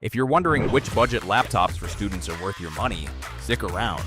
If you're wondering which budget laptops for students are worth your money, stick around.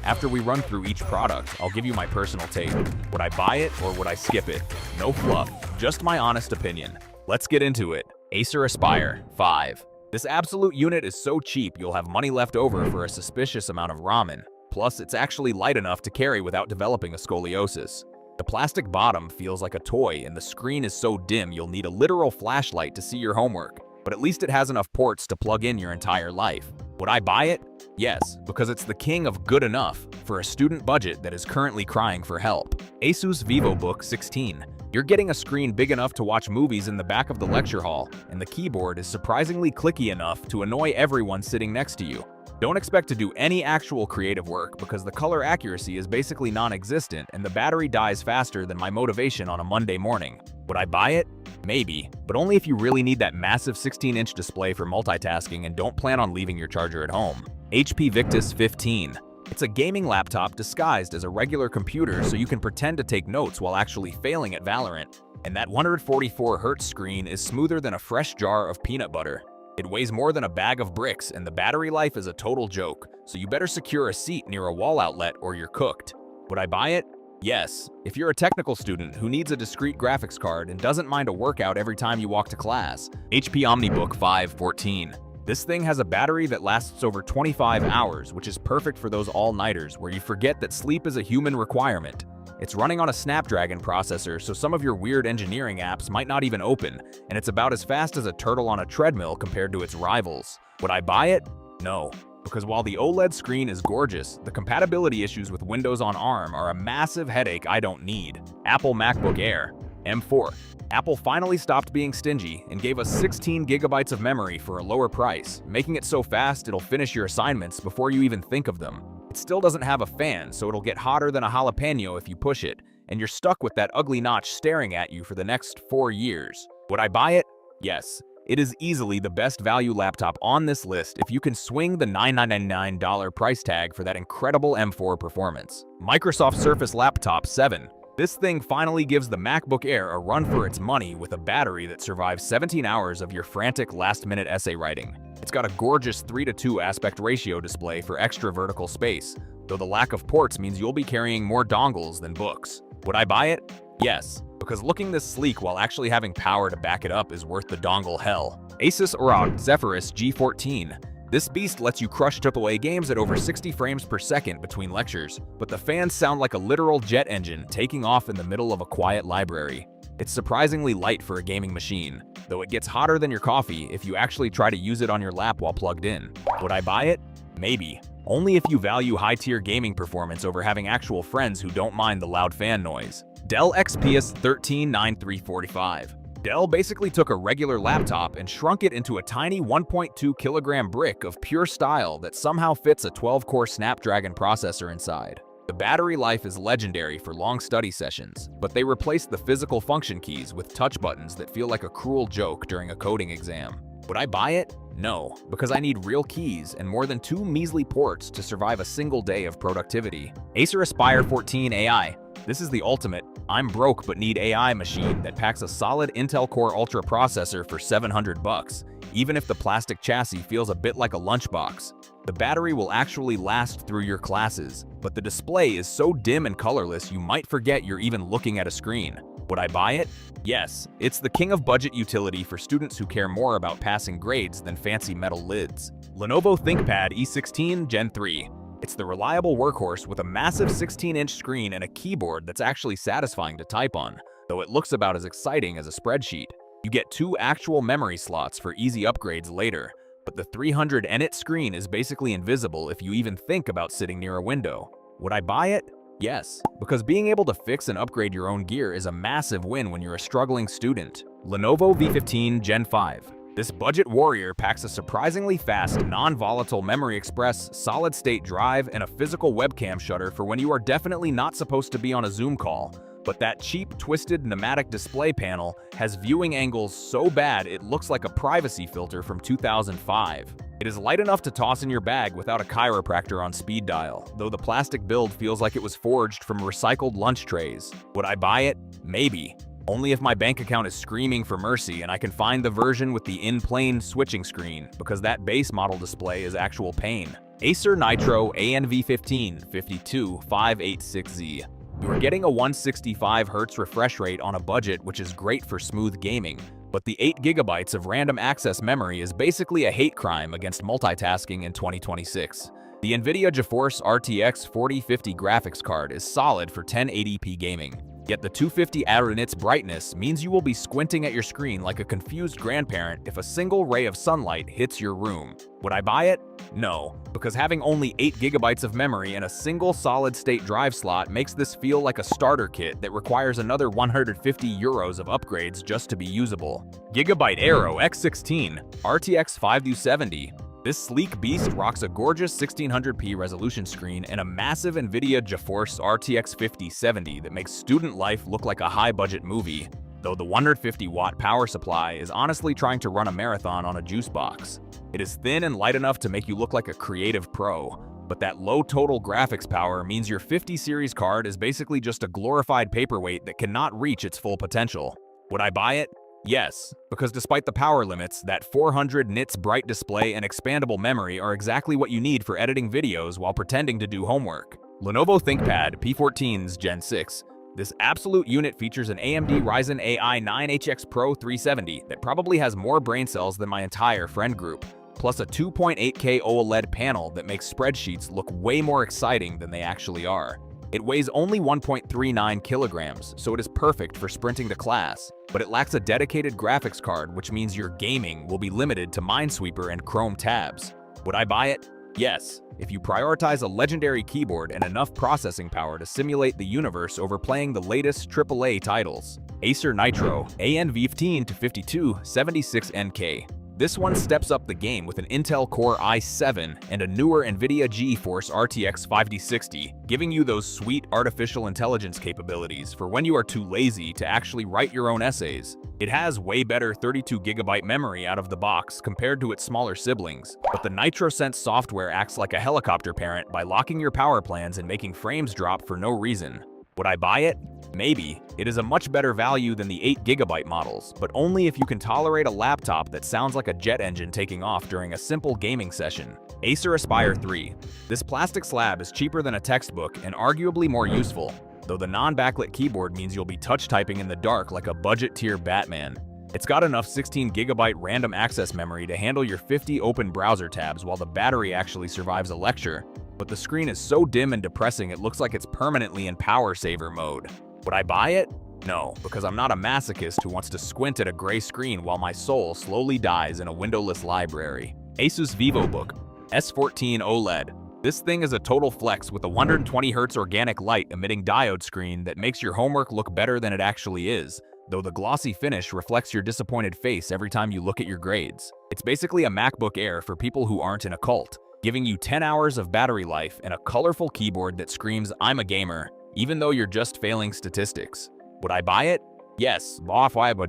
After we run through each product, I'll give you my personal take. Would I buy it or would I skip it? No fluff, just my honest opinion. Let's get into it. Acer Aspire 5. This absolute unit is so cheap you'll have money left over for a suspicious amount of ramen. Plus, it's actually light enough to carry without developing a scoliosis. The plastic bottom feels like a toy and the screen is so dim you'll need a literal flashlight to see your homework. But at least it has enough ports to plug in your entire life. Would I buy it? Yes, because it's the king of good enough for a student budget that is currently crying for help. Asus VivoBook 16. You're getting a screen big enough to watch movies in the back of the lecture hall, and the keyboard is surprisingly clicky enough to annoy everyone sitting next to you. Don't expect to do any actual creative work because the color accuracy is basically non-existent and the battery dies faster than my motivation on a Monday morning. Would I buy it? Maybe, but only if you really need that massive 16-inch display for multitasking and don't plan on leaving your charger at home. HP Victus 15. It's a gaming laptop disguised as a regular computer so you can pretend to take notes while actually failing at Valorant. And that 144Hz screen is smoother than a fresh jar of peanut butter. It weighs more than a bag of bricks and the battery life is a total joke, so you better secure a seat near a wall outlet or you're cooked. Would I buy it? Yes, if you're a technical student who needs a discrete graphics card and doesn't mind a workout every time you walk to class. HP OmniBook 514. This thing has a battery that lasts over 25 hours, which is perfect for those all-nighters where you forget that sleep is a human requirement. It's running on a Snapdragon processor, so some of your weird engineering apps might not even open, and it's about as fast as a turtle on a treadmill compared to its rivals. Would I buy it? No. Because while the OLED screen is gorgeous, the compatibility issues with Windows on ARM are a massive headache I don't need. Apple MacBook Air M4. Apple finally stopped being stingy and gave us 16 gigabytes of memory for a lower price, making it so fast it'll finish your assignments before you even think of them. It still doesn't have a fan, so it'll get hotter than a jalapeno if you push it, and you're stuck with that ugly notch staring at you for the next 4 years. Would I buy it? Yes. It is easily the best value laptop on this list if you can swing the $999 price tag for that incredible M4 performance. Microsoft Surface Laptop 7. This thing finally gives the MacBook Air a run for its money with a battery that survives 17 hours of your frantic last-minute essay writing. It's got a gorgeous 3:2 aspect ratio display for extra vertical space, though the lack of ports means you'll be carrying more dongles than books. Would I buy it? Yes, because looking this sleek while actually having power to back it up is worth the dongle hell. Asus ROG Zephyrus G14. This beast lets you crush AAA games at over 60 frames per second between lectures, but the fans sound like a literal jet engine taking off in the middle of a quiet library. It's surprisingly light for a gaming machine, though it gets hotter than your coffee if you actually try to use it on your lap while plugged in. Would I buy it? Maybe. Only if you value high-tier gaming performance over having actual friends who don't mind the loud fan noise. Dell XPS 139345. Dell basically took a regular laptop and shrunk it into a tiny 1.2 kilogram brick of pure style that somehow fits a 12-core Snapdragon processor inside. The battery life is legendary for long study sessions, but they replaced the physical function keys with touch buttons that feel like a cruel joke during a coding exam. Would I buy it? No, because I need real keys and more than 2 measly ports to survive a single day of productivity. Acer Aspire 14 AI. This is the ultimate I'm broke but need AI machine that packs a solid Intel Core Ultra processor for $700, even if the plastic chassis feels a bit like a lunchbox. The battery will actually last through your classes, but the display is so dim and colorless you might forget you're even looking at a screen. Would I buy it? Yes, it's the king of budget utility for students who care more about passing grades than fancy metal lids. Lenovo ThinkPad E16 Gen 3. It's the reliable workhorse with a massive 16-inch screen and a keyboard that's actually satisfying to type on, though it looks about as exciting as a spreadsheet. You get 2 actual memory slots for easy upgrades later, but the 300 nit screen is basically invisible if you even think about sitting near a window. Would I buy it? Yes, because being able to fix and upgrade your own gear is a massive win when you're a struggling student. Lenovo V15 Gen 5. This budget warrior packs a surprisingly fast, non-volatile memory express, solid-state drive, and a physical webcam shutter for when you are definitely not supposed to be on a Zoom call. But that cheap, twisted pneumatic display panel has viewing angles so bad it looks like a privacy filter from 2005. It is light enough to toss in your bag without a chiropractor on speed dial, though the plastic build feels like it was forged from recycled lunch trays. Would I buy it? Maybe. Only if my bank account is screaming for mercy and I can find the version with the in-plane switching screen, because that base model display is actual pain. Acer Nitro ANV15 52586Z. You are getting a 165Hz refresh rate on a budget, which is great for smooth gaming, but the 8GB of random access memory is basically a hate crime against multitasking in 2026. The NVIDIA GeForce RTX 4050 graphics card is solid for 1080p gaming, yet the 250 nits brightness means you will be squinting at your screen like a confused grandparent if a single ray of sunlight hits your room. Would I buy it? No, because having only 8GB of memory and a single solid-state drive slot makes this feel like a starter kit that requires another €150 of upgrades just to be usable. Gigabyte Aero X16 RTX 5U70. This sleek beast rocks a gorgeous 1600p resolution screen and a massive NVIDIA GeForce RTX 5070 that makes student life look like a high-budget movie, though the 150-watt power supply is honestly trying to run a marathon on a juice box. It is thin and light enough to make you look like a creative pro, but that low total graphics power means your 50 series card is basically just a glorified paperweight that cannot reach its full potential. Would I buy it? Yes, because despite the power limits, that 400 nits bright display and expandable memory are exactly what you need for editing videos while pretending to do homework. Lenovo ThinkPad P14's Gen 6. This absolute unit features an AMD Ryzen AI 9HX Pro 370 that probably has more brain cells than my entire friend group, plus a 2.8K OLED panel that makes spreadsheets look way more exciting than they actually are. It weighs only 1.39 kilograms, so it is perfect for sprinting to class, but it lacks a dedicated graphics card, which means your gaming will be limited to Minesweeper and Chrome tabs. Would I buy it? Yes, if you prioritize a legendary keyboard and enough processing power to simulate the universe over playing the latest AAA titles. Acer Nitro ANV15 5276NK. This one steps up the game with an Intel Core i7 and a newer NVIDIA GeForce RTX 5060, giving you those sweet artificial intelligence capabilities for when you are too lazy to actually write your own essays. It has way better 32GB memory out of the box compared to its smaller siblings, but the NitroSense software acts like a helicopter parent by locking your power plans and making frames drop for no reason. Would I buy it? Maybe. It is a much better value than the 8GB models, but only if you can tolerate a laptop that sounds like a jet engine taking off during a simple gaming session. Acer Aspire 3. This plastic slab is cheaper than a textbook and arguably more useful, though the non-backlit keyboard means you'll be touch typing in the dark like a budget-tier Batman. It's got enough 16GB random access memory to handle your 50 open browser tabs while the battery actually survives a lecture, but the screen is so dim and depressing it looks like it's permanently in power saver mode. Would I buy it? No, because I'm not a masochist who wants to squint at a gray screen while my soul slowly dies in a windowless library. Asus VivoBook S14 OLED. This thing is a total flex with a 120Hz organic light emitting diode screen that makes your homework look better than it actually is, though the glossy finish reflects your disappointed face every time you look at your grades. It's basically a MacBook Air for people who aren't in a cult, giving you 10 hours of battery life and a colorful keyboard that screams "I'm a gamer," even though you're just failing statistics. Would I buy it? Yes,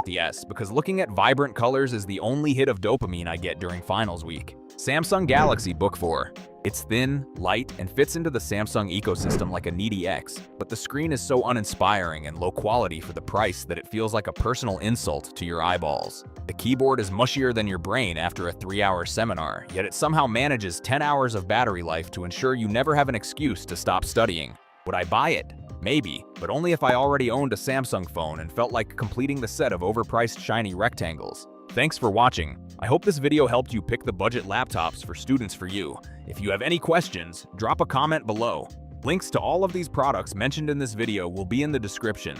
yes, because looking at vibrant colors is the only hit of dopamine I get during finals week. Samsung Galaxy Book 4. It's thin, light, and fits into the Samsung ecosystem like a needy ex, but the screen is so uninspiring and low quality for the price that it feels like a personal insult to your eyeballs. The keyboard is mushier than your brain after a 3-hour seminar, yet it somehow manages 10 hours of battery life to ensure you never have an excuse to stop studying. Would I buy it? Maybe, but only if I already owned a Samsung phone and felt like completing the set of overpriced shiny rectangles. Thanks for watching. I hope this video helped you pick the budget laptops for students for you. If you have any questions, drop a comment below. Links to all of these products mentioned in this video will be in the description.